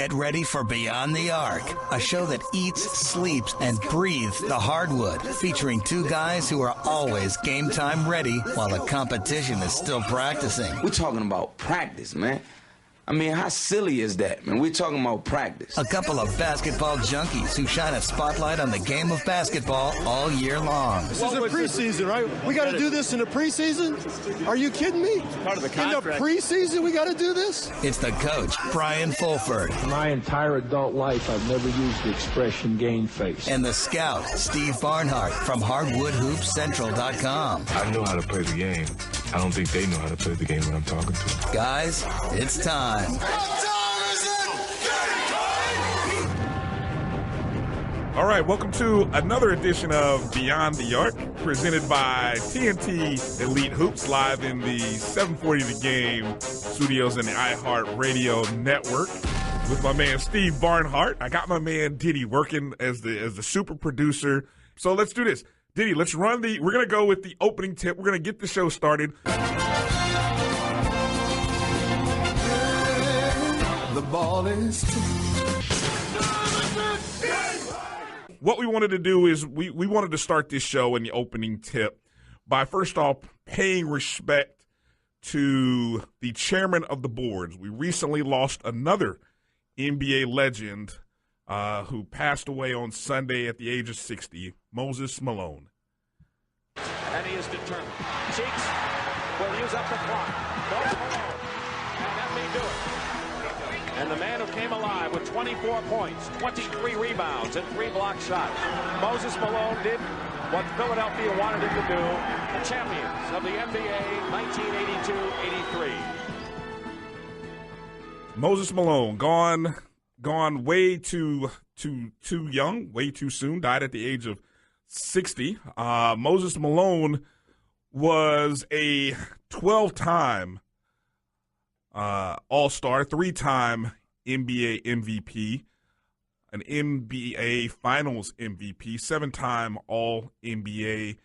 Get ready for Beyond the Arc, a show that eats, sleeps, and breathes the hardwood, featuring two guys who are always game time ready while the competition is still practicing. We're talking about practice, man. I mean, how silly is that, man? We're talking about practice. A couple of basketball junkies who shine a spotlight on the game of basketball all year long. This is a preseason, right? We got to do this in the preseason? Are you kidding me? Part of the contract. In the preseason, we got to do this? It's the coach, Brian Fulford. My entire adult life, I've never used the expression game face. And the scout, Steve Barnhart from HardwoodHoopsCentral.com. I know how to play the game. I don't think they know how to play the game when I'm talking to them. Guys, it's time. All right, welcome to another edition of Beyond the Arc, presented by TNT Elite Hoops, live in the 740 The Game studios and the iHeart Radio Network with my man Steve Barnhart. I got my man Diddy working as the super producer. So let's do this. Diddy, let's run we're going to go with the opening tip. We're going to get the show started. The ball is What we wanted to do is we wanted to start this show in the opening tip by first off paying respect to the chairman of the boards. We recently lost another NBA legend who passed away on Sunday at the age of 60, Moses Malone. And he is determined. Cheeks will use up the clock. No Malone. And that may do it. And the man who came alive with 24 points, 23 rebounds, and 3 block shots. Moses Malone did what Philadelphia wanted him to do. The champions of the NBA 1982-83. Moses Malone gone way too young, way too soon. Died at the age of 60. Moses Malone was a 12-time All-Star, 3-time NBA MVP, an NBA Finals MVP, 7-time All-NBA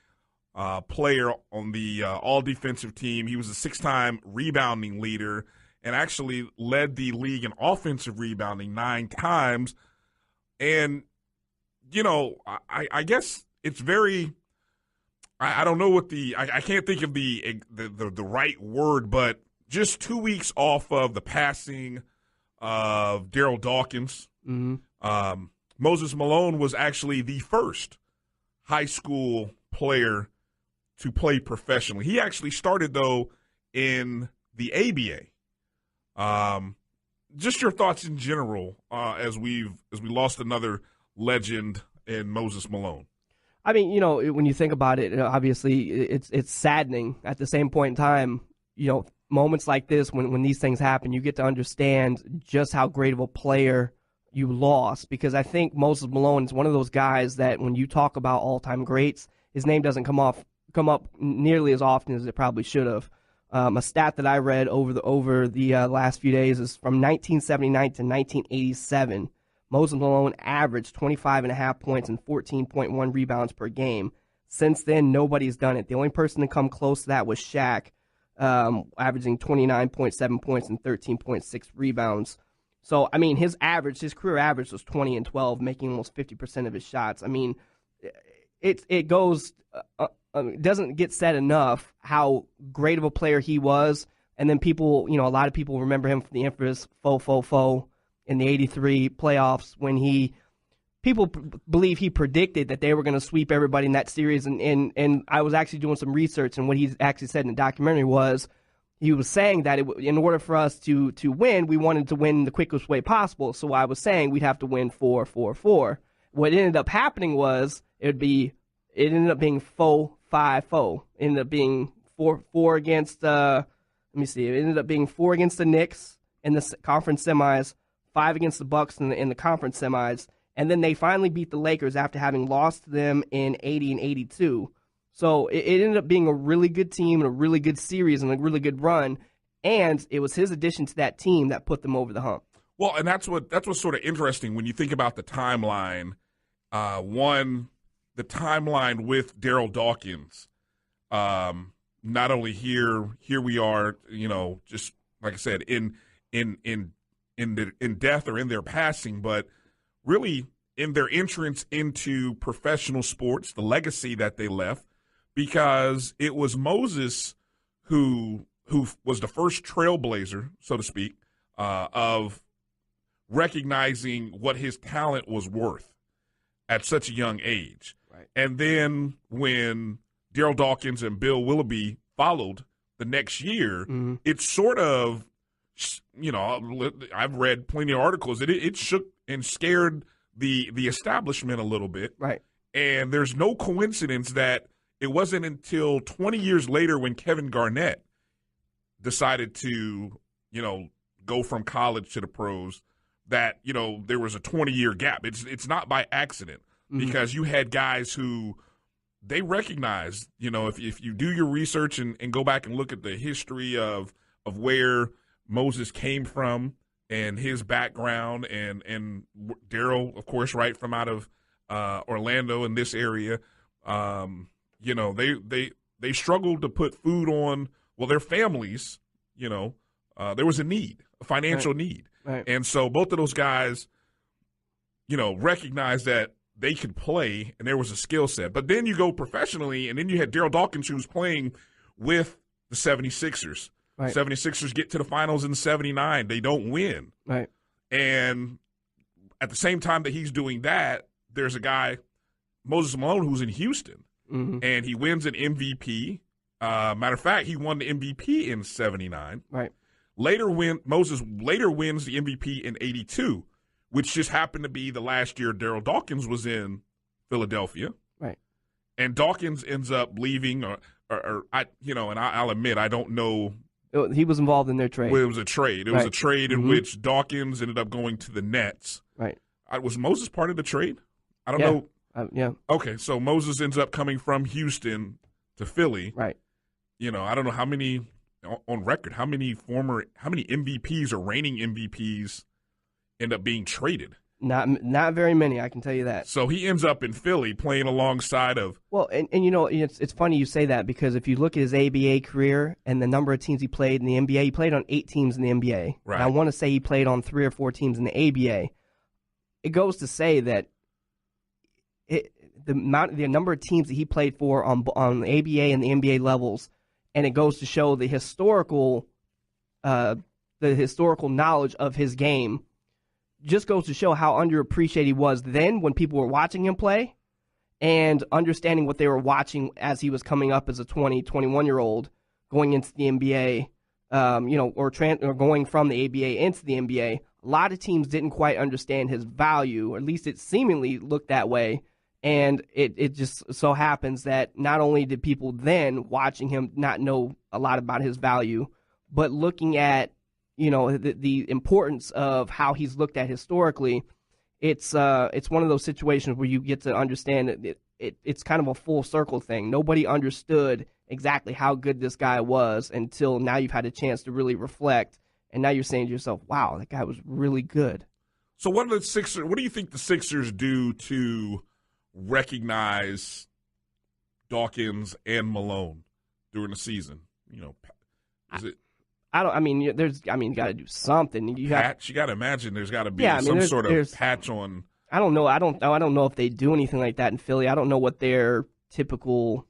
player on the All-Defensive team. He was a 6-time rebounding leader and actually led the league in offensive rebounding 9 times. And, you know, I guess it's very – I don't know what I can't think of the right word, but just 2 weeks off of the passing of Daryl Dawkins. Mm-hmm. Moses Malone was actually the first high school player to play professionally. He actually started, though, in the ABA. Just your thoughts in general as we lost another legend in Moses Malone. I mean, you know, when you think about it, obviously it's saddening. At the same point in time, you know, moments like this, when these things happen, you get to understand just how great of a player you lost. Because I think Moses Malone is one of those guys that when you talk about all-time greats, his name doesn't come up nearly as often as it probably should have. A stat that I read over the last few days is from 1979 to 1987. Moses Malone averaged 25.5 points and 14.1 rebounds per game. Since then, nobody's done it. The only person to come close to that was Shaq, averaging 29.7 points and 13.6 rebounds. So, I mean, his career average was 20 and 12, making almost 50% of his shots. I mean, it doesn't get said enough how great of a player he was. And then people, you know, a lot of people remember him from the infamous fo in the 83 playoffs when people believe he predicted that they were going to sweep everybody in that series. And I was actually doing some research, and what he actually said in the documentary was he was saying that in order for us to win, we wanted to win the quickest way possible. So I was saying we'd have to win 4-4-4. What ended up happening was it ended up being 4-5-4. It ended up being 4 against let me see. It ended up being 4 against the Knicks in the conference semis, 5 against the Bucks in the conference semis, and then they finally beat the Lakers after having lost to them in 80 and 82. So it ended up being a really good team and a really good series and a really good run, and it was his addition to that team that put them over the hump. Well, and that's what's sort of interesting when you think about the timeline. The timeline with Daryl Dawkins. Not only here we are, you know, just like I said, in in death or in their passing, but really in their entrance into professional sports, the legacy that they left, because it was Moses who was the first trailblazer, so to speak, of recognizing what his talent was worth at such a young age. Right. And then when Daryl Dawkins and Bill Willoughby followed the next year, it sort of, I've read plenty of articles that it shook and scared the establishment a little bit. Right. And there's no coincidence that it wasn't until 20 years later when Kevin Garnett decided to, go from college to the pros that, there was a 20-year gap. It's not by accident, because you had guys who they recognized, if you do your research and go back and look at the history of where Moses came from and his background, and Daryl, of course, right from out of Orlando in this area, they struggled to put food on, their families, there was a financial need. Right. And so both of those guys, recognized that they could play and there was a skill set. But then you go professionally, and then you had Daryl Dawkins, who was playing with the 76ers. Right. 76ers get to the finals in 79. They don't win. Right. And at the same time that he's doing that, there's a guy, Moses Malone, who's in Houston, and he wins an MVP. Matter of fact, he won the MVP in 79. Right. Moses later wins the MVP in 82, which just happened to be the last year Daryl Dawkins was in Philadelphia. Right. And Dawkins ends up leaving, and I'll admit I don't know. He was involved in their trade. Well, it was a trade. It was a trade in which Dawkins ended up going to the Nets. Right. Was Moses part of the trade? I don't know. Yeah. Okay, so Moses ends up coming from Houston to Philly. Right. I don't know how many on record, how many MVPs or reigning MVPs end up being traded. Not very many, I can tell you that. So he ends up in Philly playing alongside of. Well, and it's funny you say that, because if you look at his ABA career and the number of teams he played in the NBA, he played on 8 teams in the NBA. Right. And I want to say he played on 3 or 4 teams in the ABA. It goes to say that the number of teams that he played for on the ABA and the NBA levels, and it goes to show the historical knowledge of his game. Just goes to show how underappreciated he was then when people were watching him play, and understanding what they were watching as he was coming up as a 20, 21-year-old going into the NBA, or going from the ABA into the NBA. A lot of teams didn't quite understand his value, or at least it seemingly looked that way. And it just so happens that not only did people then watching him not know a lot about his value, but looking at the importance of how he's looked at historically, it's one of those situations where you get to understand that it's kind of a full circle thing. Nobody understood exactly how good this guy was until now you've had a chance to really reflect, and now you're saying to yourself, wow, that guy was really good. So what do you think the Sixers do to recognize Dawkins and Malone during the season? Is it? You got to do something. You got to imagine there's got to be some sort of patch on. I don't know. I don't know if they do anything like that in Philly. I don't know what their typical,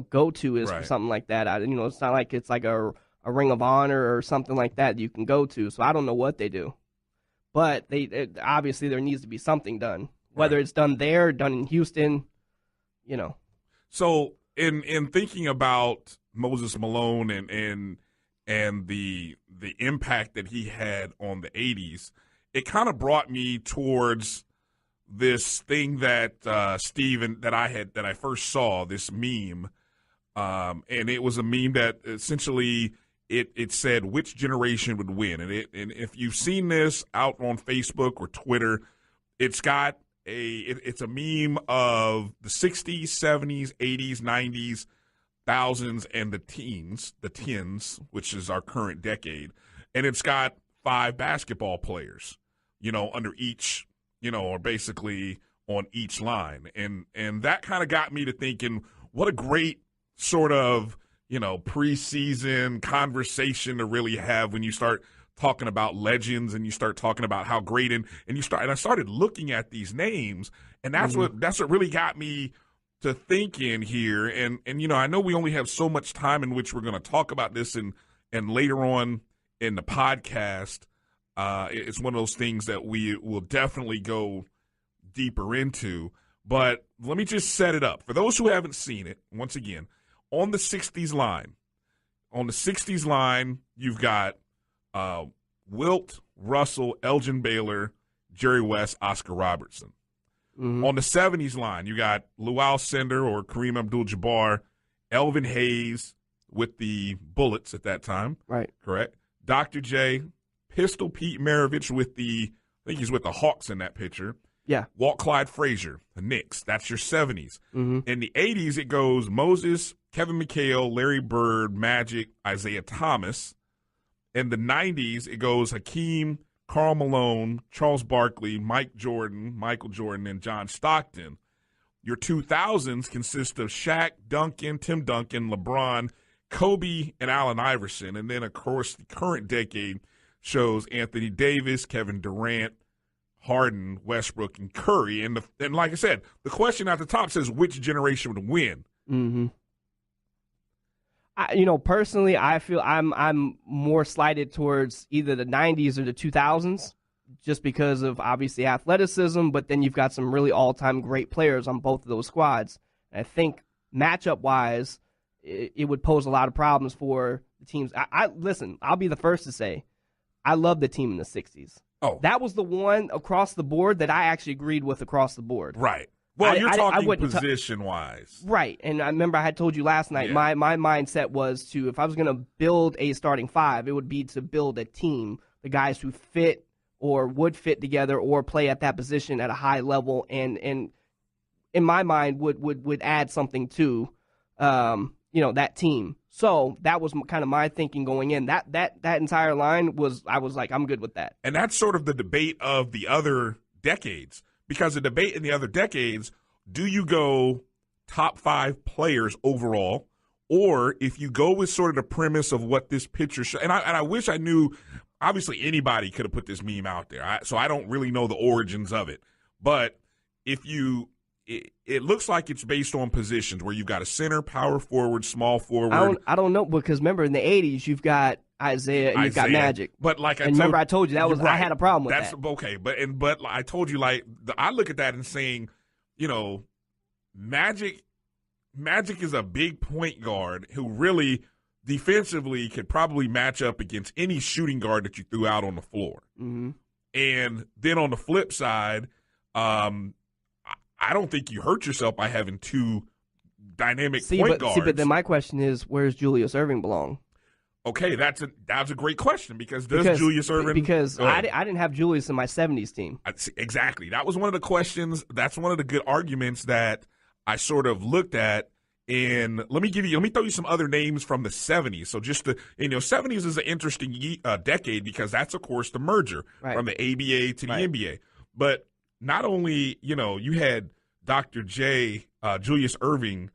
go-to is for something like that. It's not like it's like a Ring of Honor or something like that you can go to. So I don't know what they do, but obviously there needs to be something done, whether it's done there, done in Houston, So in thinking about Moses Malone and the impact that he had on the 80s, it kind of brought me towards this thing that Steve that I first saw, this meme, and it was a meme that essentially it said which generation would win, and if you've seen this out on Facebook or Twitter, it's got it's a meme of the 60s, 70s, 80s, 90s, thousands, and the tens, which is our current decade, and it's got 5 basketball players, under each, or basically on each line, and that kind of got me to thinking, what a great sort of preseason conversation to really have when you start talking about legends and you start talking about how great and I started looking at these names, and that's what really got me to thinking here. And I know we only have so much time in which we're going to talk about this, and later on in the podcast, it's one of those things that we will definitely go deeper into. But let me just set it up. For those who haven't seen it, once again, on the 60s line, you've got Wilt, Russell, Elgin Baylor, Jerry West, Oscar Robertson. Mm-hmm. On the 70s line, you got Lou Sender or Kareem Abdul-Jabbar, Elvin Hayes with the Bullets at that time. Right. Correct. Dr. J, Pistol Pete Maravich I think he's with the Hawks in that picture. Yeah. Walt Clyde Frazier, the Knicks. That's your 70s. Mm-hmm. In the 80s, it goes Moses, Kevin McHale, Larry Bird, Magic, Isaiah Thomas. In the 90s, it goes Hakeem, Karl Malone, Charles Barkley, Michael Jordan, and John Stockton. Your 2000s consist of Shaq, Duncan, Tim Duncan, LeBron, Kobe, and Allen Iverson. And then, of course, the current decade shows Anthony Davis, Kevin Durant, Harden, Westbrook, and Curry. And like I said, the question at the top says which generation would win. Mm-hmm. Personally, I feel I'm more slighted towards either the 90s or the 2000s, just because of obviously athleticism. But then you've got some really all-time great players on both of those squads. And I think matchup-wise, it would pose a lot of problems for the teams. Listen, I'll be the first to say, I love the team in the 60s. Oh, that was the one across the board that I actually agreed with across the board. Right. Well, you're talking position-wise. Right. And I remember I had told you last night, my mindset was if I was going to build a starting five, it would be to build a team, the guys who fit or would fit together or play at that position at a high level, and in my mind would add something to that team. So that was kind of my thinking going in. That entire line I was like, I'm good with that. And that's sort of the debate of the other decades. Because the debate in the other decades, do you go top 5 players overall, or if you go with sort of the premise of what this picture shows, and I wish I knew, obviously anybody could have put this meme out there, so I don't really know the origins of it. But if it looks like it's based on positions where you've got a center, power forward, small forward. I don't know, because remember in the 80s you've got Isaiah and you've got Magic. But like I told you I had a problem with that. Okay, but I told you, I look at that and saying, Magic is a big point guard who really defensively could probably match up against any shooting guard that you threw out on the floor. Mm-hmm. And then on the flip side, I don't think you hurt yourself by having two dynamic point guards. But then my question is, where's Julius Erving belong? Okay, that's a great question because Julius Erving? Because I didn't have Julius in my 70s team. Exactly. That was one of the questions. That's one of the good arguments that I sort of looked at. And let me throw you some other names from the 70s. So just 70s is an interesting decade because that's, of course, the merger from the ABA to the NBA. But not only, you had Dr. J, Julius Erving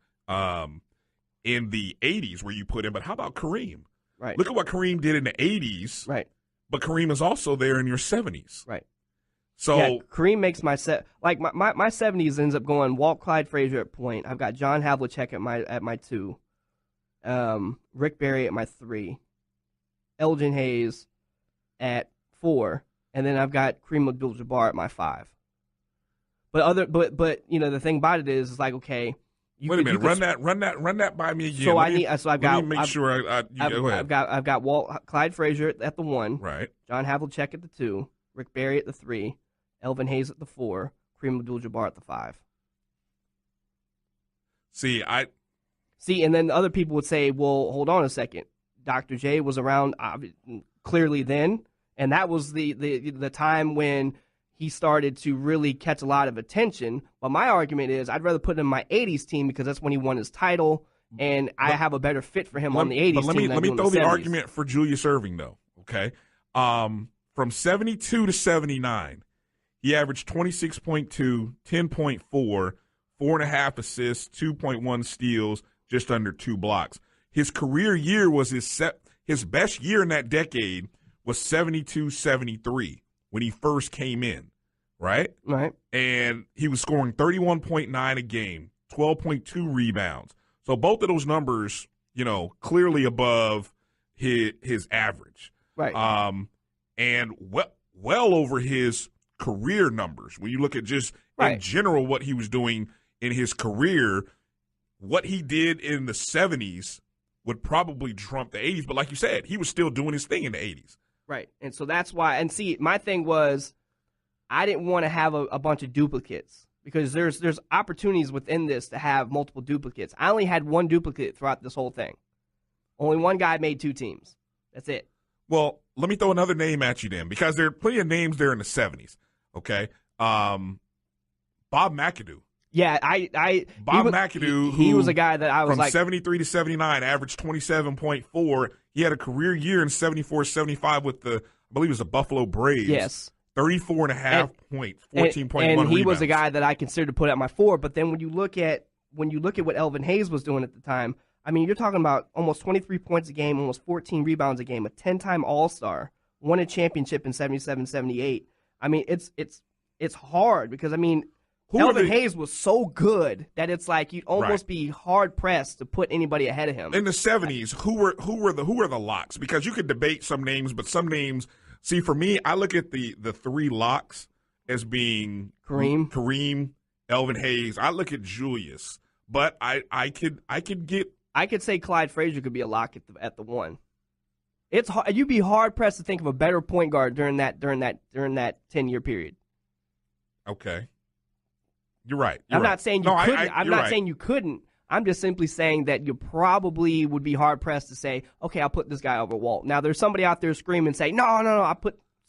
in the 80s where you put him, but how about Kareem? Right. Look at what Kareem did in the 80s. Right. But Kareem is also there in your 70s. Right. So yeah, Kareem makes my 70s ends up going Walt Clyde Frazier at point. I've got John Havlicek at my 2. Rick Barry at my 3. Elgin Hayes at 4. And then I've got Kareem Abdul-Jabbar at my 5. But the thing about it is like, okay, wait a minute, run that by me again. So I've got Walt Clyde Frazier at the 1. Right. John Havlicek at the 2. Rick Barry at the 3. Elvin Hayes at the 4. Kareem Abdul-Jabbar at the 5. See, and then other people would say, well, hold on a second. Dr. J was around clearly then, and that was the time when he started to really catch a lot of attention. But my argument is I'd rather put him in my 80s team because that's when he won his title, and I have a better fit for him on the 80s team. Let me throw the argument for Julius Erving, though, okay? From 72 to 79, he averaged 26.2, 10.4, 4.5 assists, 2.1 steals, just under 2 blocks. His career year was his best year in that decade was 72-73 when he first came in, right? Right. And he was scoring 31.9 a game, 12.2 rebounds. So both of those numbers, clearly above his average. Right. And well over his career numbers. When you look at just in general what he was doing in his career, what he did in the 70s would probably trump the 80s. But like you said, he was still doing his thing in the 80s. Right. And so that's why. And see, my thing was I didn't want to have a bunch of duplicates because there's opportunities within this to have multiple duplicates. I only had one duplicate throughout this whole thing. Only one guy made 2 teams. That's it. Well, let me throw another name at you then, because there are plenty of names there in the 70s. Okay, Bob McAdoo. Yeah, Bob McAdoo. He was a guy that I was from like 73 to 79, averaged 27.4. He had a career year in 74-75 with I believe it was the Buffalo Braves. Yes. 34.5 points, 14.1 rebounds. And he was a guy that I considered to put at my 4. But then when you look at what Elvin Hayes was doing at the time, I mean, you're talking about almost 23 points a game, almost 14 rebounds a game, a 10-time All-Star, won a championship in 77-78. I mean, it's hard because, I mean, Elvin Hayes was so good that it's like you'd almost be hard-pressed to put anybody ahead of him. In the 70s, who were the locks? Because you could debate some names, but some names – see, for me, I look at the 3 locks as being Kareem, Elvin Hayes. I look at Julius, but I could say Clyde Frazier could be a lock at the 1. It's hard, you'd be hard pressed to think of a better point guard during that 10-year period. Okay, you're right. I'm not saying you couldn't. I'm not saying you couldn't. I'm just simply saying that you probably would be hard pressed to say, okay, I'll put this guy over Walt. Now there's somebody out there screaming, say, no,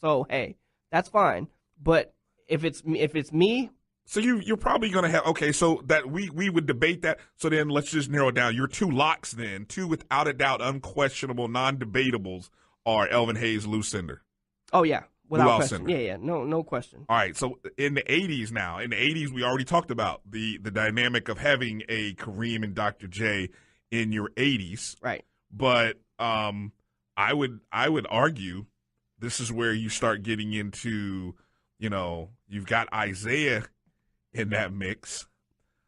so hey, that's fine. But if it's me. So you're probably going to have, okay, so that we would debate that. So then let's just narrow it down. Your 2 locks then, 2 without a doubt, unquestionable, non-debatables are Elvin Hayes, Lou Cender. Oh, yeah, without question. Cender. Yeah, no question. All right, so in the 80s now, we already talked about the dynamic of having a Kareem and Dr. J in your 80s. Right. But I would argue this is where you start getting into, you've got Isaiah in that mix.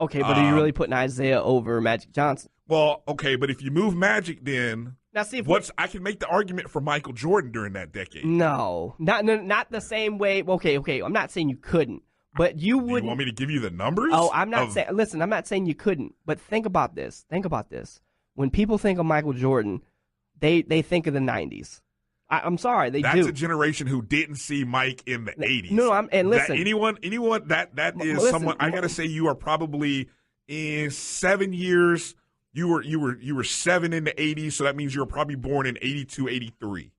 Okay, but are you really putting Isaiah over Magic Johnson? Well, okay, but if you move Magic, then now see if I can make the argument for Michael Jordan during that decade. No, not the same way. Okay, I'm not saying you couldn't, but you would. You want me to give you the numbers? Oh, I'm not saying. Listen, I'm not saying you couldn't, but think about this. When people think of Michael Jordan, they think of the 90s. I'm sorry, they do. That's a generation who didn't see Mike in the 80s. No, and listen. Anyone that is listen, someone. I gotta say, you are probably in 7 years. You were 7 in the 80s, so that means you were probably born in 82, 83.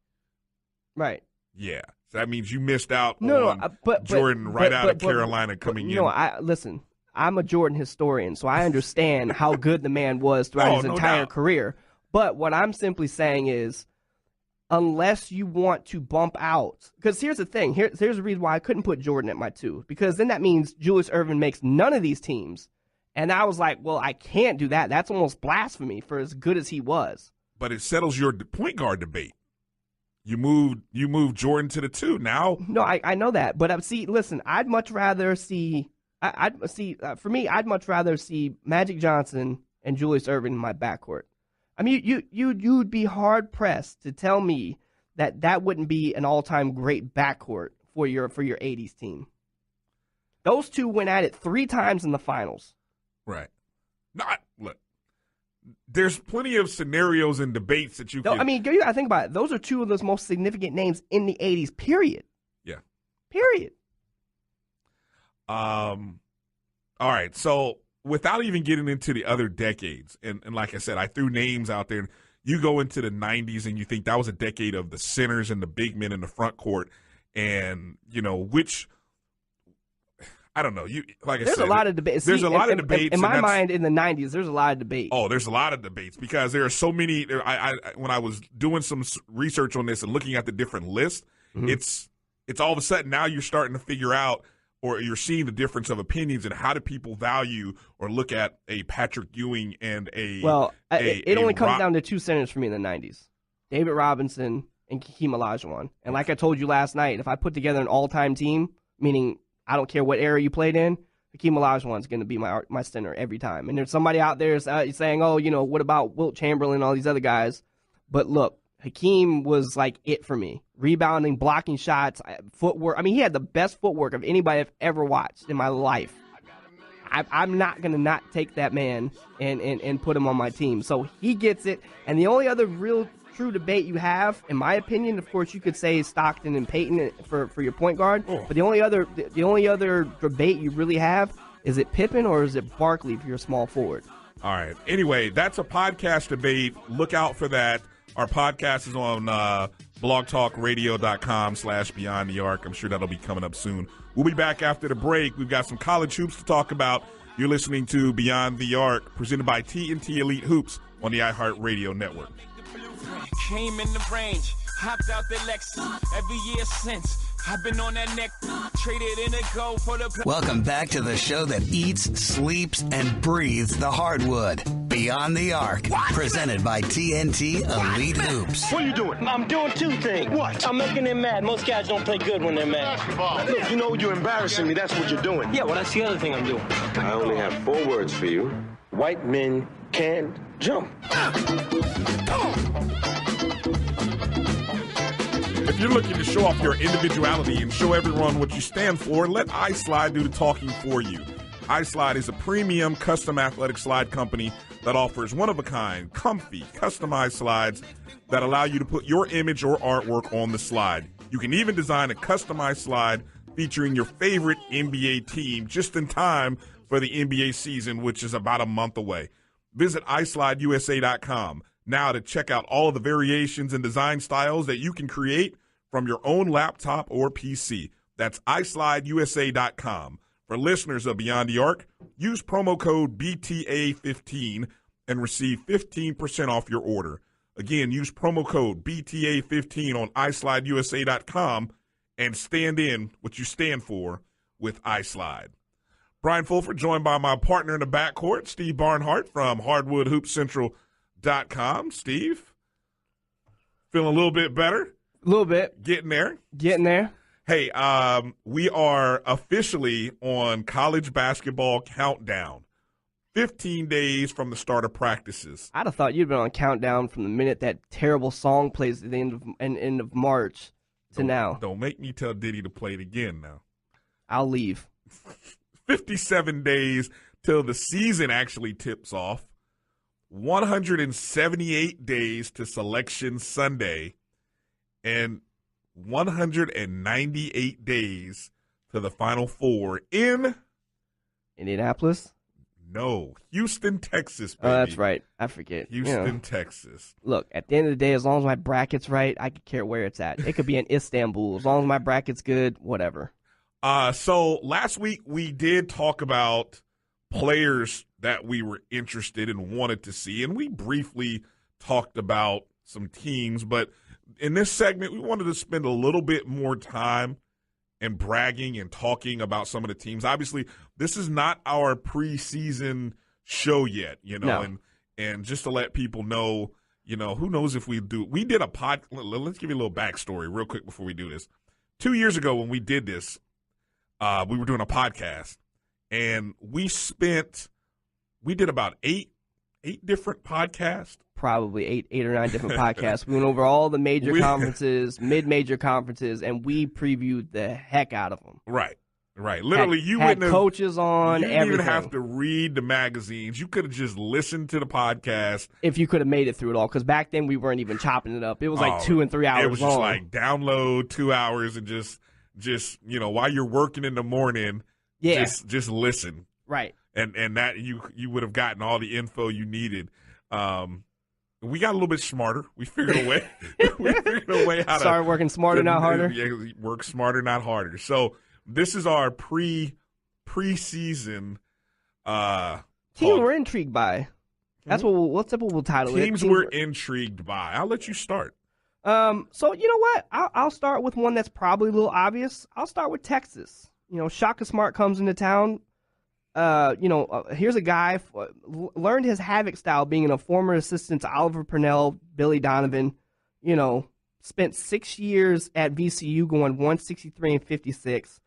Right. Yeah. So that means you missed out on Jordan out of Carolina coming in. Listen, I'm a Jordan historian, so I understand how good the man was throughout his entire career. But what I'm simply saying is, unless you want to bump out, because here's the thing. Here's the reason why I couldn't put Jordan at my 2, because then that means Julius Erving makes none of these teams. And I was like, well, I can't do that. That's almost blasphemy for as good as he was. But it settles your point guard debate. You moved Jordan to the 2 now. No, I know that, but listen, I'd much rather see. For me, I'd much rather see Magic Johnson and Julius Erving in my backcourt. I mean, you'd be hard pressed to tell me that wouldn't be an all-time great backcourt for your 80s team. Those 2 went at it 3 times in the finals. Right. Look, there's plenty of scenarios and debates that you can. I mean, you gotta think about it. Those are 2 of the most significant names in the 80s, period. Yeah. Period. All right. So without even getting into the other decades, and like I said, I threw names out there. You go into the 90s and you think that was a decade of the centers and the big men in the front court, and which. I don't know. There's a lot of debates. There's a lot of debates. In my mind, in the 90s, there's a lot of debate. Oh, there's a lot of debates because there are so many. When I was doing some research on this and looking at the different lists, it's all of a sudden now you're starting to figure out, or you're seeing the difference of opinions and how do people value or look at a Patrick Ewing and a. Well, it only comes down to 2 centers for me in the 90s: David Robinson and Hakeem Olajuwon. And like I told you last night, if I put together an all-time team, meaning I don't care what era you played in, Hakeem Olajuwon is going to be my center every time. And there's somebody out there saying, oh, what about Wilt Chamberlain and all these other guys? But look, Hakeem was like it for me. Rebounding, blocking shots, footwork. I mean, he had the best footwork of anybody I've ever watched in my life. I'm not going to not take that man and put him on my team. So he gets it. And the only other real true debate you have, in my opinion, of course, you could say Stockton and Peyton for your point guard. Oh. But the only other debate you really have, is it Pippen or is it Barkley for your small forward? All right. Anyway, that's a podcast debate. Look out for that. Our podcast is on blogtalkradio.com/Beyond the Arc. I'm sure that'll be coming up soon. We'll be back after the break. We've got some college hoops to talk about. You're listening to Beyond the Arc, presented by TNT Elite Hoops on the iHeartRadio network. Came in the range, hopped out the Lexus. Every year since, I've been on that neck, traded in a go for the... Welcome back to the show that eats, sleeps, and breathes the hardwood. Beyond the Arc, presented by TNT Elite Hoops. What are you doing? I'm doing two things. What? I'm making them mad. Most guys don't play good when they're mad. Look, you're embarrassing me. That's what you're doing. Yeah, well, that's the other thing I'm doing. I only have 4 words for you. White men can't jump. If you're looking to show off your individuality and show everyone what you stand for, let iSlide do the talking for you. iSlide is a premium custom athletic slide company that offers one-of-a-kind, comfy, customized slides that allow you to put your image or artwork on the slide. You can even design a customized slide featuring your favorite NBA team just in time for the NBA season, which is about a month away. Visit iSlideUSA.com now to check out all of the variations and design styles that you can create from your own laptop or PC. That's iSlideUSA.com. For listeners of Beyond the Arc, use promo code BTA15 and receive 15% off your order. Again, use promo code BTA15 on iSlideUSA.com and stand in what you stand for with iSlide. Brian Fulford, joined by my partner in the backcourt, Steve Barnhart from HardwoodHoopCentral.com. Steve, feeling a little bit better? A little bit. Getting there? Getting there. Hey, we are officially on college basketball countdown. 15 days from the start of practices. I'd have thought you'd been on countdown from the minute that terrible song plays at the end of March to now. Don't make me tell Diddy to play it again now. I'll leave. 57 days till the season actually tips off. 178 days to Selection Sunday. And 198 days to the Final Four in Indianapolis? No, Houston, Texas, baby. Oh, that's right. I forget. Houston, Texas. Look, at the end of the day, as long as my bracket's right, I could care where it's at. It could be in Istanbul. As long as my bracket's good, whatever. So last week we did talk about players that we were interested and wanted to see, and we briefly talked about some teams, but in this segment, we wanted to spend a little bit more time and bragging and talking about some of the teams. Obviously, this is not our preseason show yet, No. and just to let people know, who knows if we did a let's give you a little backstory real quick before we do this. 2 years ago when we did this, we were doing a podcast, and we did about eight different podcasts. Probably eight or nine different podcasts. We went over all the major conferences, mid-major conferences, and we previewed the heck out of them. Right. Literally, you had wouldn't coaches on. You didn't everything. even have to read the magazines. You could have just listened to the podcast. If you could have made it through it all, because back then we weren't even chopping it up. It was like 2 and 3 hours long. It was just like download 2 hours and just while you're working in the morning, just listen. Right. And that you would have gotten all the info you needed. We got a little bit smarter. We figured a way. How to start working smarter, not harder. Yeah, work smarter, not harder. So this is our preseason. Teams we're intrigued by. That's what we'll title it. Teams we're intrigued by. I'll let you start. So you know what? I'll start with one that's probably a little obvious. I'll start with Texas. Shaka Smart comes into town. Here's a guy learned his Havoc style being a former assistant to Oliver Purnell, Billy Donovan, spent 6 years at VCU going 163-56,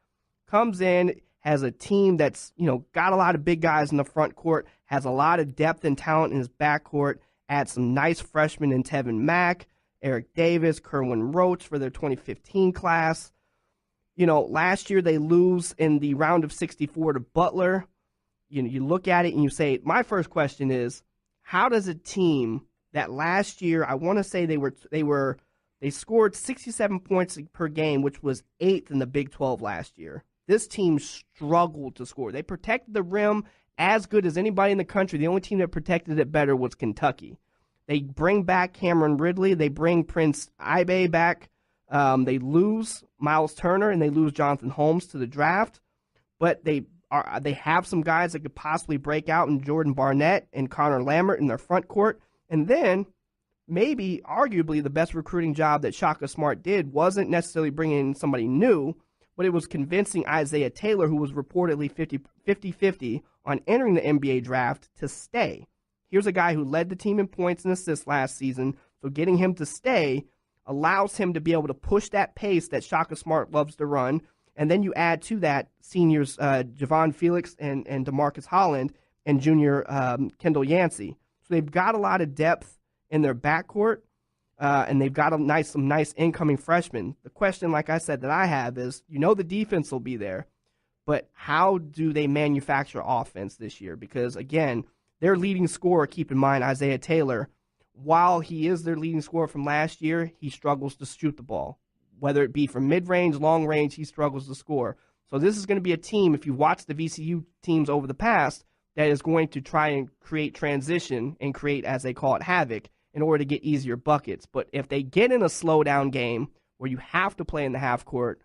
comes in, has a team that's, got a lot of big guys in the front court, has a lot of depth and talent in his backcourt, adds some nice freshmen in Tevin Mack, Eric Davis, Kerwin Roach for their 2015 class. Last year they lose in the round of 64 to Butler. You look at it and you say, my first question is, how does a team that last year, I want to say they scored 67 points per game, which was 8th in the Big 12 last year. This team struggled to score. They protected the rim as good as anybody in the country. The only team that protected it better was Kentucky. They bring back Cameron Ridley. They bring Prince Ibe back. They lose Miles Turner and they lose Jonathan Holmes to the draft. But they have some guys that could possibly break out in Jordan Barnett and Connor Lambert in their front court. And then maybe arguably the best recruiting job that Shaka Smart did wasn't necessarily bringing in somebody new, but it was convincing Isaiah Taylor, who was reportedly 50-50 on entering the NBA draft, to stay. Here's a guy who led the team in points and assists last season, so getting him to stay allows him to be able to push that pace that Shaka Smart loves to run. And then you add to that seniors Javon Felix and DeMarcus Holland and junior Kendall Yancey. So they've got a lot of depth in their backcourt, and they've got some nice incoming freshmen. The question, like I said, that I have is, the defense will be there, but how do they manufacture offense this year? Because, again, their leading scorer, keep in mind, Isaiah Taylor, while he is their leading scorer from last year, he struggles to shoot the ball. Whether it be from mid-range, long range, he struggles to score. So this is going to be a team, if you watch the VCU teams over the past, that is going to try and create transition and create, as they call it, havoc in order to get easier buckets. But if they get in a slow-down game where you have to play in the half court,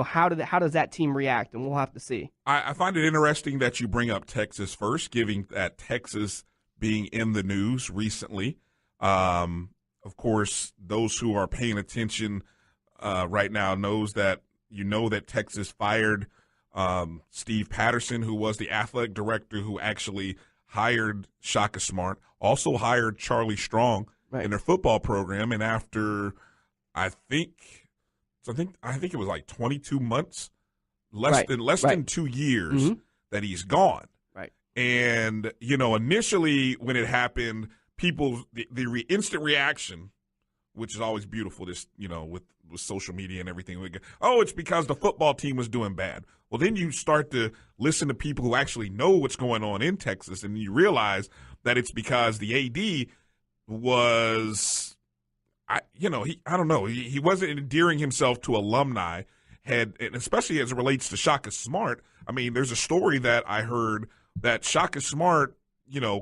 how does that team react? And we'll have to see. I find it interesting that you bring up Texas first, given that Texas being in the news recently. Of course, those who are paying attention right now knows that that Texas fired Steve Patterson, who was the athletic director who actually hired Shaka Smart, also hired Charlie Strong in their football program, and after I think it was like 22 months, less than 2 years that he's gone. Right. And initially when it happened, the instant reaction, which is always beautiful, with social media and everything, it's because the football team was doing bad. Well, then you start to listen to people who actually know what's going on in Texas, and you realize that it's because the AD was, he wasn't endearing himself to alumni, and especially as it relates to Shaka Smart. I mean, there's a story that I heard that Shaka Smart,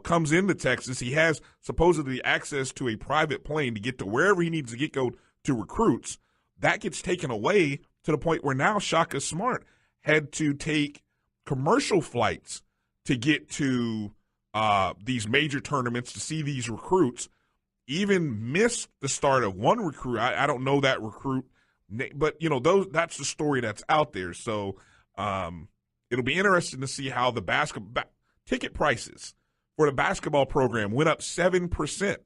comes into Texas. He has supposedly access to a private plane to get to wherever he needs to go to recruits. That gets taken away to the point where now Shaka Smart had to take commercial flights to get to these major tournaments to see these recruits. Even missed the start of one recruit. I don't know that recruit, but that's the story that's out there. So it'll be interesting to see how the basketball ticket prices for the basketball program went up 7%.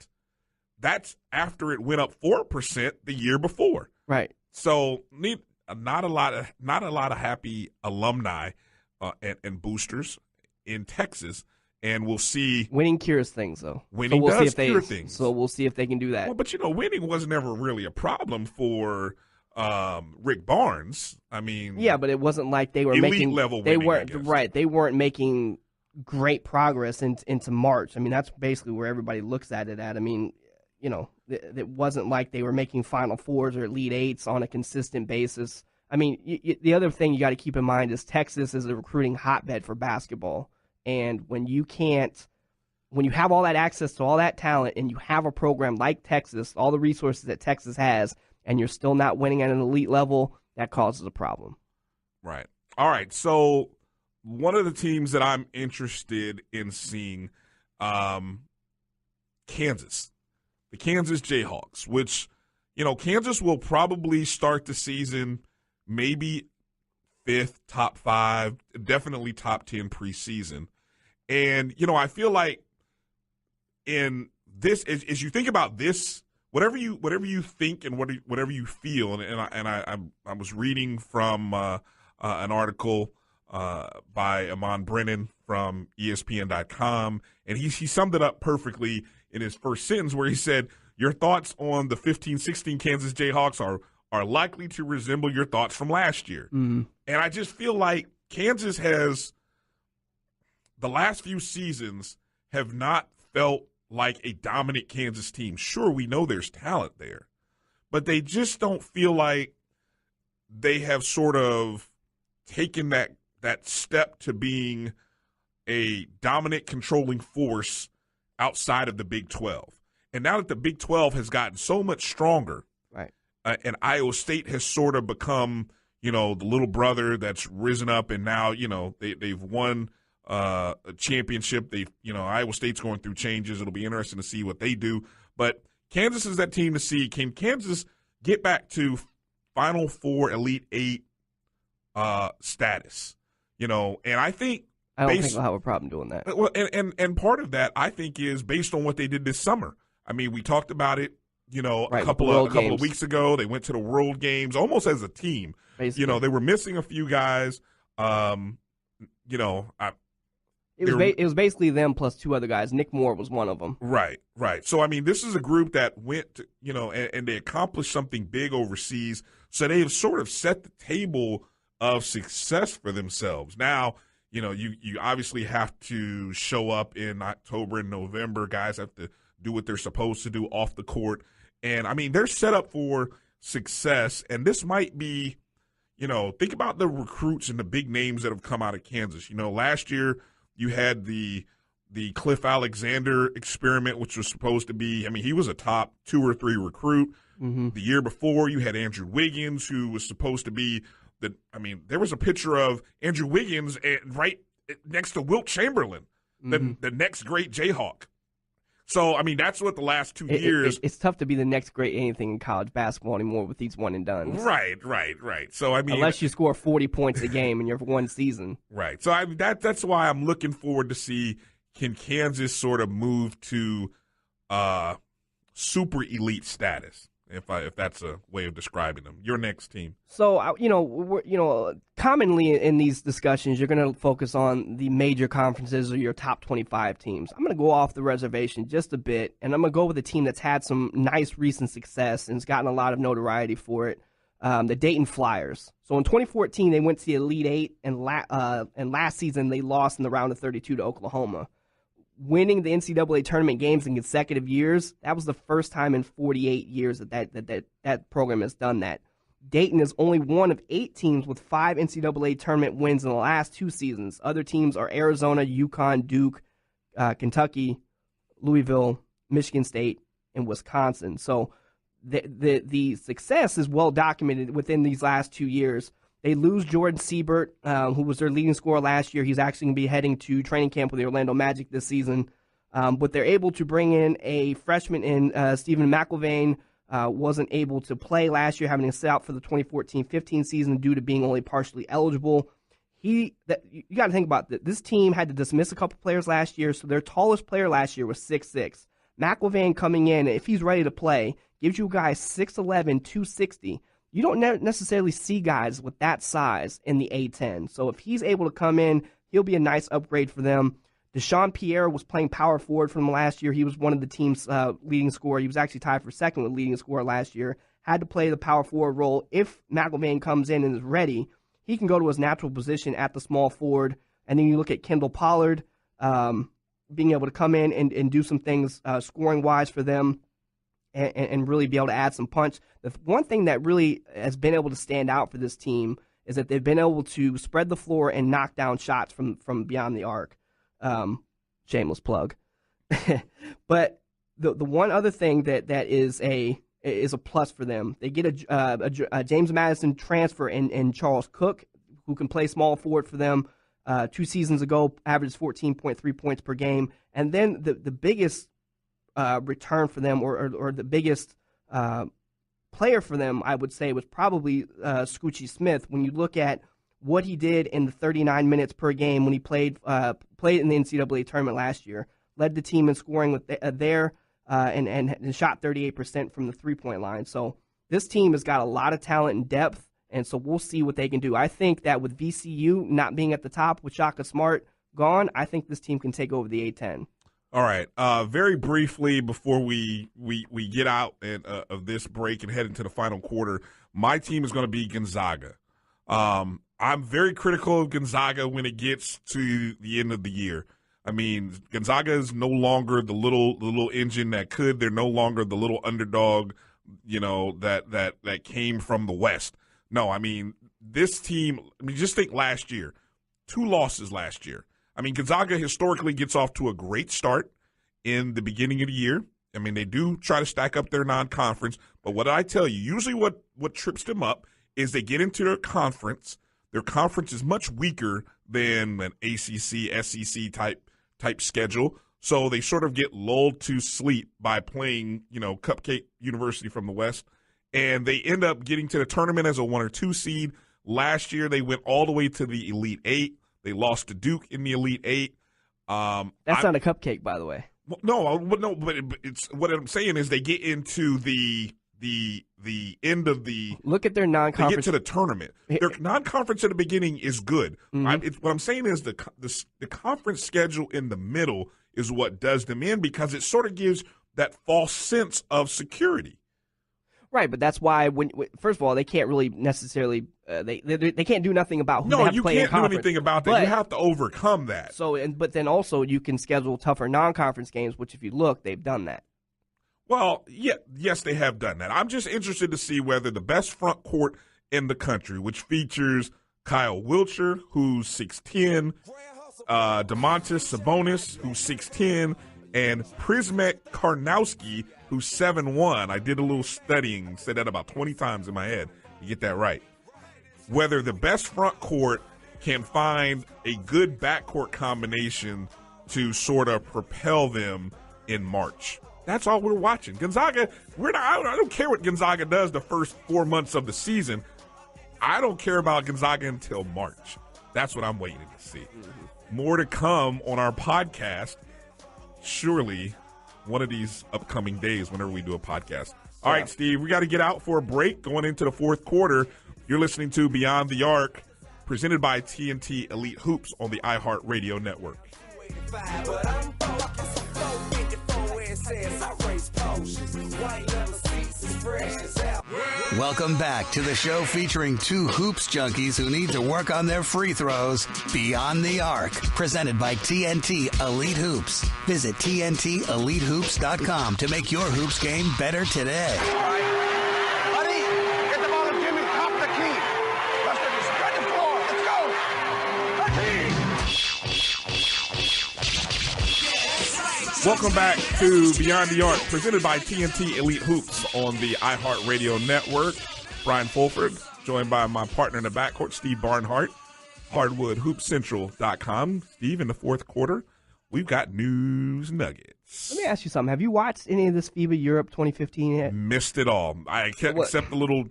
That's after it went up 4% the year before. Right. So not a lot of happy alumni and boosters in Texas, and we'll see. Winning cures things, though. Winning does cure things. So we'll see if they can do that. Well, but winning was never really a problem for Rick Barnes. I mean, yeah, but it wasn't like they were making level. They weren't right. They weren't making great progress into March. I mean, that's basically where everybody looks at it at. I mean, it wasn't like they were making Final Fours or Elite Eights on a consistent basis. I mean, the other thing you got to keep in mind is Texas is a recruiting hotbed for basketball. And when you have all that access to all that talent and you have a program like Texas, all the resources that Texas has, and you're still not winning at an elite level, that causes a problem. Right. All right. So one of the teams that I'm interested in seeing, Kansas. The Kansas Jayhawks, which, Kansas will probably start the season maybe 5th, top 5, definitely top 10 preseason. And, I feel like in this, as you think about this, whatever you think and whatever you feel, and I was reading from an article by Amon Brennan from ESPN.com, and he summed it up perfectly in his first sentence where he said, "Your thoughts on the 15-16 Kansas Jayhawks are likely to resemble your thoughts from last year." Mm-hmm. And I just feel like Kansas has the last few seasons have not felt like a dominant Kansas team. Sure, we know there's talent there, but they just don't feel like they have sort of taken that step to being a dominant, controlling force outside of the Big 12. And now that the Big 12 has gotten so much stronger, right, and Iowa State has sort of become, the little brother that's risen up, and now, they've won a championship. Iowa State's going through changes. It'll be interesting to see what they do. But Kansas is that team to see. Can Kansas get back to Final Four, Elite Eight status? And I think I don't think they'll have a problem doing that. Well, and part of that I think is based on what they did this summer. I mean, we talked about it, a couple of weeks ago. They went to the World Games almost as a team. Basically. They were missing a few guys. It was basically them plus two other guys. Nick Moore was one of them. Right. So, I mean, this is a group that went, and they accomplished something big overseas. So they have sort of set the table of success for themselves. Now, you obviously have to show up in October and November. Guys have to do what they're supposed to do off the court. And, I mean, they're set up for success. And this might be, think about the recruits and the big names that have come out of Kansas. Last year you had the Cliff Alexander experiment, which was supposed to be, he was a top 2 or 3 recruit. Mm-hmm. The year before you had Andrew Wiggins, who was supposed to be there was a picture of Andrew Wiggins right next to Wilt Chamberlain, the next great Jayhawk. So, that's what the last 2 years. It's tough to be the next great anything in college basketball anymore with these one and dones. Right. So, unless you score 40 points a game in your one season. Right. So, that's why I'm looking forward to see, can Kansas sort of move to super elite status, if that's a way of describing them. Your next team. So, commonly in these discussions, you're going to focus on the major conferences or your top 25 teams. I'm going to go off the reservation just a bit, and I'm going to go with a team that's had some nice recent success and has gotten a lot of notoriety for it, the Dayton Flyers. So in 2014, they went to the Elite Eight, and last season they lost in the round of 32 to Oklahoma. Winning the NCAA tournament games in consecutive years, that was the first time in 48 years that program has done that. Dayton is only one of 8 teams with 5 NCAA tournament wins in the last 2 seasons. Other teams are Arizona, UConn, Duke, Kentucky, Louisville, Michigan State, and Wisconsin. So the success is well documented within these last 2 years. They lose Jordan Siebert, who was their leading scorer last year. He's actually going to be heading to training camp with the Orlando Magic this season. But they're able to bring in a freshman in Stephen McElvain. Wasn't able to play last year, having to sit out for the 2014-15 season due to being only partially eligible. You got to think about that. This team had to dismiss a couple players last year, so their tallest player last year was 6'6". McElvain coming in, if he's ready to play, gives you guys 6'11", 260. You don't necessarily see guys with that size in the A-10. So if he's able to come in, he'll be a nice upgrade for them. Deshaun Pierre was playing power forward from last year. He was one of the team's leading scorer. He was actually tied for second with leading scorer last year. Had to play the power forward role. If McElvain comes in and is ready, he can go to his natural position at the small forward. And then you look at Kendall Pollard being able to come in and do some things scoring-wise for them. And really be able to add some punch. The one thing that really has been able to stand out for this team is that they've been able to spread the floor and knock down shots from beyond the arc. Shameless plug. But the one other thing that is a plus for them, they get a James Madison transfer in Charles Cook, who can play small forward for them. 2 seasons ago, averaged 14.3 points per game. And then the biggest return for them, or the biggest player for them, I would say, was probably Scoochie Smith. When you look at what he did in the 39 minutes per game when he played in the NCAA tournament last year, led the team in scoring with there. and shot 38% from the three-point line. So this team has got a lot of talent and depth, and so we'll see what they can do. I think that with VCU not being at the top, with Shaka Smart gone, I think this team can take over the A-10. All right. Very briefly before we get out of this break and head into the final quarter, my team is going to be Gonzaga. I'm very critical of Gonzaga when it gets to the end of the year. I mean, Gonzaga is no longer the little engine that could. They're no longer the little underdog, that came from the West. No, I mean, this team, just think last year, 2 losses last year. I mean, Gonzaga historically gets off to a great start in the beginning of the year. I mean, they do try to stack up their non-conference, but what I tell you, usually what trips them up is they get into their conference. Their conference is much weaker than an ACC, SEC type schedule, so they sort of get lulled to sleep by playing, Cupcake University from the West, and they end up getting to the tournament as a 1 or 2 seed. Last year, they went all the way to the Elite 8. They lost to Duke in the Elite 8. That's not a cupcake, by the way. But it's what I'm saying is they get into the end of the. Look at their non-conference. They get to the tournament. Their non-conference at the beginning is good. Mm-hmm. What I'm saying is the conference schedule in the middle is what does them in, because it sort of gives that false sense of security. Right, but that's why first of all, they can't really necessarily they can't do nothing about who they have to play in conference. No, you can't do anything about that. You have to overcome that. But then also you can schedule tougher non-conference games, which if you look, they've done that. Well, yes, they have done that. I'm just interested to see whether the best front court in the country, which features Kyle Wiltshire, who's 6'10", Domantas Sabonis, who's 6'10", and Prismet Karnowski, who's 7'1". I did a little studying, said that about 20 times in my head. You get that right. Whether the best front court can find a good backcourt combination to sort of propel them in March. That's all we're watching. Gonzaga, I don't care what Gonzaga does the first 4 months of the season. I don't care about Gonzaga until March. That's what I'm waiting to see. More to come on our podcast. Surely one of these upcoming days whenever we do a podcast. All right, Steve, we got to get out for a break going into the fourth quarter. You're listening to Beyond the Arc, presented by TNT Elite Hoops on the iHeartRadio network. Welcome back to the show featuring 2 hoops junkies who need to work on their free throws. Beyond the Arc, presented by TNT Elite Hoops. Visit TNTEliteHoops.com to make your hoops game better today. All right. Buddy, get the ball to Jimmy. Top the key. Let's spread the floor. Let's go. Welcome back to Beyond the Arc, presented by TNT Elite Hoops on the iHeartRadio network. Brian Fulford, joined by my partner in the backcourt, Steve Barnhart, HardwoodHoopsCentral.com. Steve, in the fourth quarter, we've got news nuggets. Let me ask you something. Have you watched any of this FIBA Europe 2015 yet? Missed it all. I can't accept the little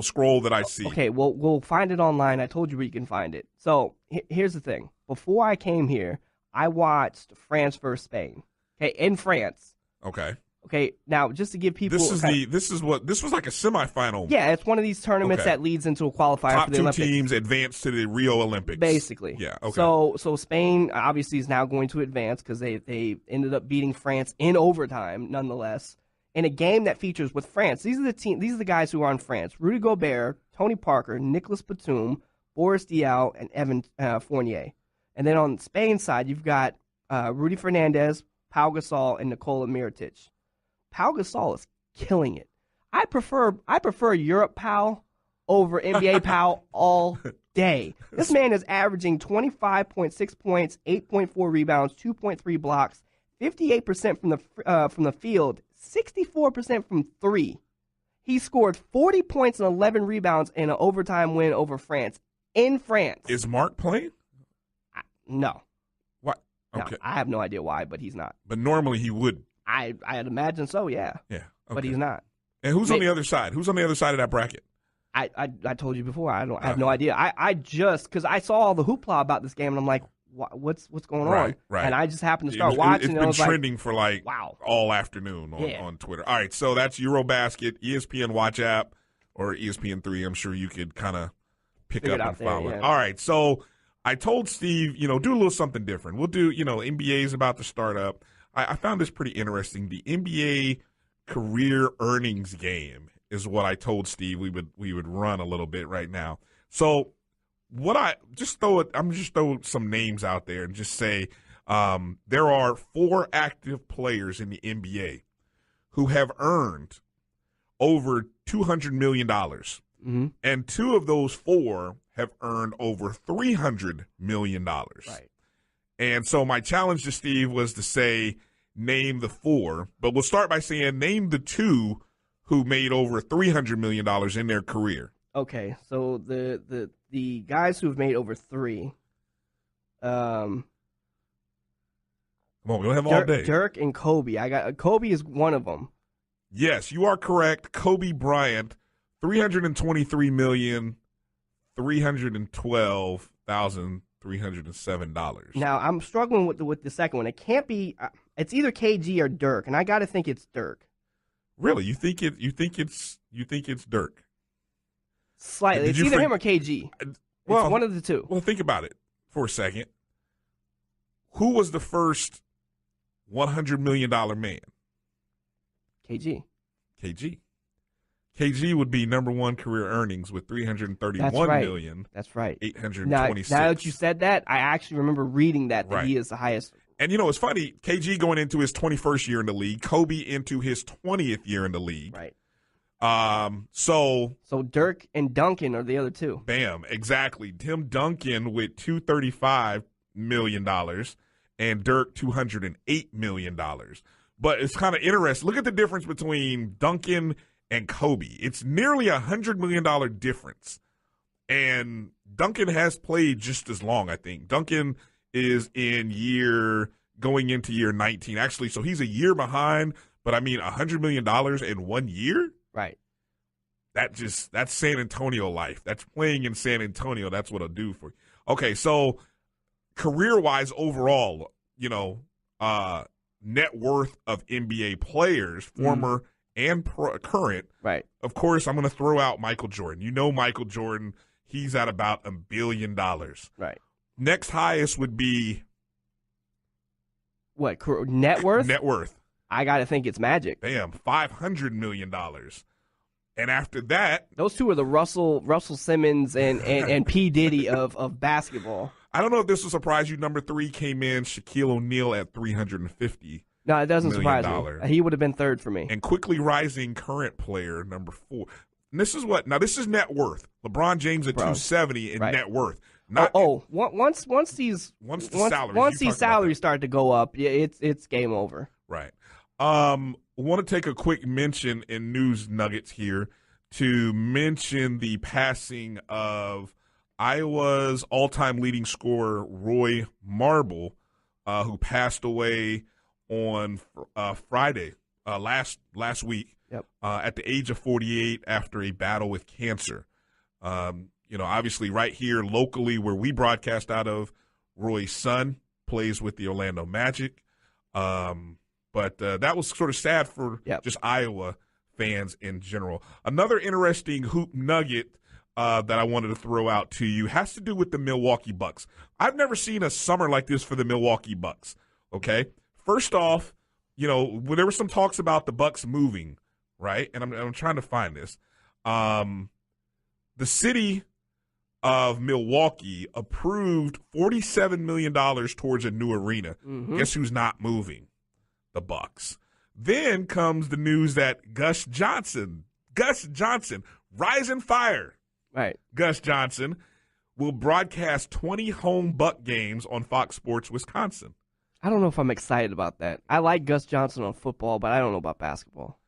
scroll that I see. Okay, well, we'll find it online. I told you where you can find it. So here's the thing. Before I came here, I watched France versus Spain. Okay, in France. Okay. Okay, now just to give people this was like a semifinal. Yeah, it's one of these tournaments that leads into a qualifier for the Olympics. Top 2 teams advance to the Rio Olympics. Basically. Yeah, okay. So Spain obviously is now going to advance because they ended up beating France in overtime nonetheless. In a game that features with France, these are the guys who are on France. Rudy Gobert, Tony Parker, Nicolas Batum, Boris Diaw, and Evan Fournier. And then on Spain's side, you've got Rudy Fernandez, Pau Gasol, and Nikola Mirotic. Pau Gasol is killing it. I prefer Europe Pau over NBA Pau all day. This man is averaging 25.6 points, 8.4 rebounds, 2.3 blocks, 58% from the field, 64% from 3. He scored 40 points and 11 rebounds in an overtime win over France. In France. Is Mark playing? No. What? Okay. No, I have no idea why, but he's not. But normally he would. I'd imagine so, yeah. Yeah. Okay. But he's not. And who's on the other side? Who's on the other side of that bracket? I told you before. I have no idea. I just because I saw all the hoopla about this game and I'm like, what's going on? Right. And I just happened to start watching. It's and I was been trending for wow, all afternoon on Twitter. All right, so that's Eurobasket, ESPN Watch app, or ESPN3. I'm sure you could kind of pick up and follow it. All right, so I told Steve, do a little something different. We'll do, NBA is about to start up. I found this pretty interesting. The NBA career earnings game is what I told Steve we would run a little bit right now. So I'm just throw some names out there and just say there are 4 active players in the NBA who have earned over $200 million. Mm-hmm. And 2 of those 4 have earned over $300 million. Right. And so my challenge to Steve was to say, name the 4, but we'll start by saying name the 2 who made over $300 million in their career. Okay, so the guys who have made over 3. Come on, we don't have all day. Dirk and Kobe. Kobe is one of them. Yes, you are correct. Kobe Bryant, $323,312,307. Now I'm struggling with the second one. It can't be. It's either KG or Dirk, and I got to think it's Dirk. Really, you think it's Dirk? Slightly. It's either him or KG. It's one of the 2. Well, think about it for a second. Who was the first $100 million man? KG. KG would be number 1 career earnings with $331 million. That's right. 826. Now that you said that, I actually remember reading that he is the highest. And it's funny. KG going into his 21st year in the league. Kobe into his 20th year in the league. Right. So Dirk and Duncan are the other 2. Bam, exactly. Tim Duncan with $235 million and Dirk $208 million. But it's kind of interesting. Look at the difference between Duncan and Kobe. It's nearly $100 million difference. And Duncan has played just as long, I think. Duncan is going into year 19. Actually, so he's a year behind, but I mean $100 million in 1 year? Right. That's San Antonio life. That's playing in San Antonio. That's what it'll do for you. Okay, so career-wise overall, net worth of NBA players, former and current. Right. Of course, I'm going to throw out Michael Jordan. Michael Jordan, he's at about $1 billion. Right. Next highest would be what? Net worth? Net worth. I got to think it's Magic. Bam, $500 million. And after that, those 2 are the Russell Simmons and P. Diddy of basketball. I don't know if this will surprise you. Number 3 came in Shaquille O'Neal at $350. No, it doesn't surprise me. He would have been 3rd for me. And quickly rising current player, number 4. And this is what? Now, this is net worth. LeBron James at $270 in net worth. Once these salaries start to go up, it's game over. Right. I want to take a quick mention in news nuggets here to mention the passing of Iowa's all-time leading scorer Roy Marble, who passed away on Friday last week. Yep. At the age of 48 after a battle with cancer. Obviously right here locally where we broadcast out of, Roy's son plays with the Orlando Magic. But that was sort of sad for just Iowa fans in general. Another interesting hoop nugget that I wanted to throw out to you has to do with the Milwaukee Bucks. I've never seen a summer like this for the Milwaukee Bucks, okay? First off, there were some talks about the Bucks moving, right? And I'm trying to find this. The city of Milwaukee approved $47 million towards a new arena. Mm-hmm. Guess who's not moving? The Bucks. Then comes the news that Gus Johnson, rise and fire. Right. Gus Johnson will broadcast 20 home Buck games on Fox Sports Wisconsin. I don't know if I'm excited about that. I like Gus Johnson on football, but I don't know about basketball.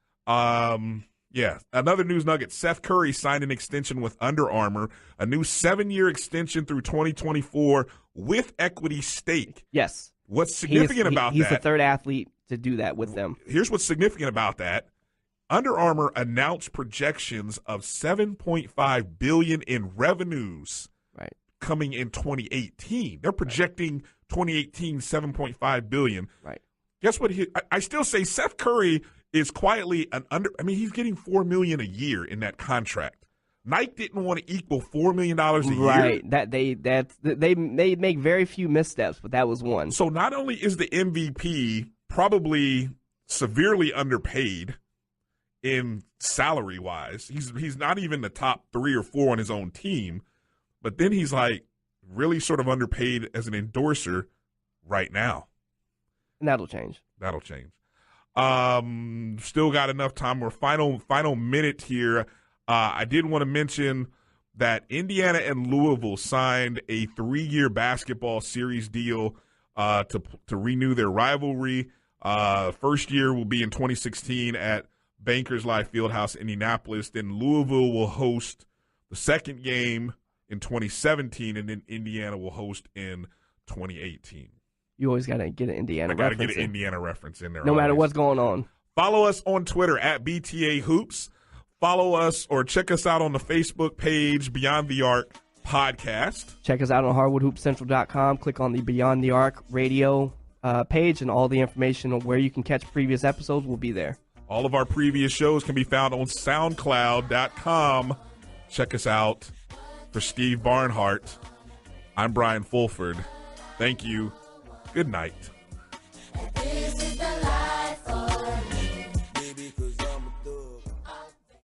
Yeah. Another news nugget. Seth Curry signed an extension with Under Armour, a new 7-year extension through 2024 with equity stake. Yes. What's significant about that? He's the 3rd athlete to do that with them. Here's what's significant about that. Under Armour announced projections of $7.5 billion in revenues coming in 2018. They're projecting 2018 $7.5 billion. Right. Guess what? I still say Seth Curry is quietly he's getting $4 million a year in that contract. Nike didn't want to equal $4 million a year. Right. They make very few missteps, but that was one. So not only is the MVP probably severely underpaid in salary wise, he's not even the top 3 or 4 on his own team, but then he's like really sort of underpaid as an endorser right now. And that'll change. That'll change. Still got enough time. We're final minute here. I did want to mention that Indiana and Louisville signed a 3-year basketball series deal to renew their rivalry. First year will be in 2016 at Bankers Life Fieldhouse, Indianapolis. Then Louisville will host the second game in 2017, and then Indiana will host in 2018. You always got to get an Indiana reference. I got to get an Indiana reference in there. No matter what's going on. Follow us on Twitter at BTA Hoops. Follow us or check us out on the Facebook page, Beyond the Arc Podcast. Check us out on hardwoodhoopscentral.com. Click on the Beyond the Arc radio page, and all the information on where you can catch previous episodes will be there. All of our previous shows can be found on SoundCloud.com. Check us out. For Steve Barnhart, I'm Brian Fulford. Thank you. Good night.